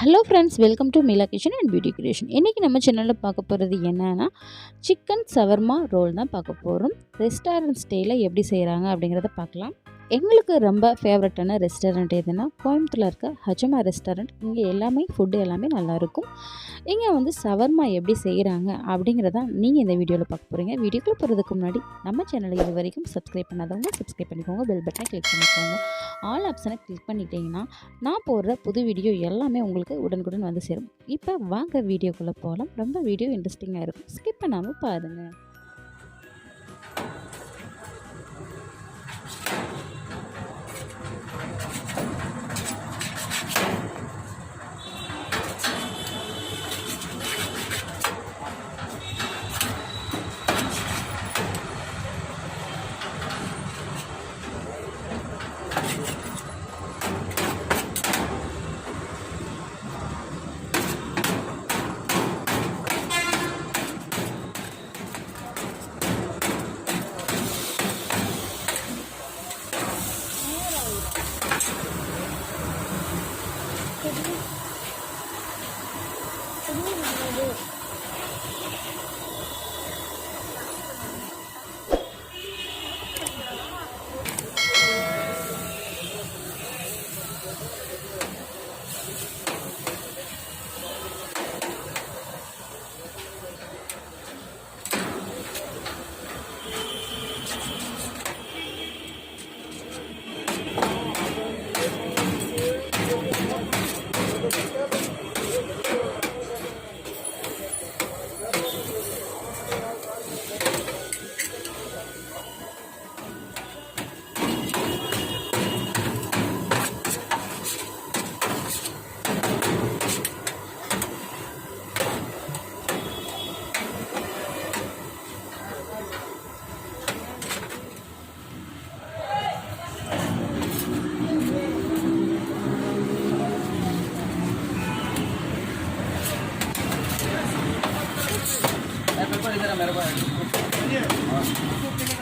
Hello friends, welcome to Meela kitchen and beauty creation. இன்றைக்கி நம்ம சேனலில் பார்க்க போகிறது என்னன்னா, சிக்கன் சவர்மா ரோல் தான் பார்க்க போகிறோம். ரெஸ்டாரண்ட் ஸ்டைலில் எப்படி செய்கிறாங்க அப்படிங்கிறத பார்க்கலாம். எங்களுக்கு ரொம்ப ஃபேவரட்டான ரெஸ்டாரண்ட் எதுனா, கோயம்புத்தூரில் இருக்க ஹஜமா ரெஸ்டாரண்ட். இங்கே ஃபுட்டு எல்லாமே நல்லாயிருக்கும். இங்கே வந்து சவர்மா எப்படி செய்கிறாங்க அப்படிங்கிறதான் நீங்கள் இந்த வீடியோவில் பார்க்க போகிறீங்க. வீடியோக்குள்ளே போகிறதுக்கு முன்னாடி நம்ம சேனலை இது வரைக்கும் சப்ஸ்கிரைப் பண்ணாதவங்க சப்ஸ்கிரைப் பண்ணிக்கோங்க. பெல் பட்டனை கிளிக் பண்ணிக்கோங்க. ஆல் ஆப்ஷனை கிளிக் பண்ணிட்டீங்கன்னா நான் போடுற புது வீடியோ எல்லாமே உங்களுக்கு உடனுக்குடன் வந்து சேரும். இப்போ வாங்க வீடியோக்குள்ளே போகலாம். ரொம்ப வீடியோ இன்ட்ரெஸ்டிங்காக இருக்கும், ஸ்கிப் பண்ணாமல் பாருங்கள். मेरे पास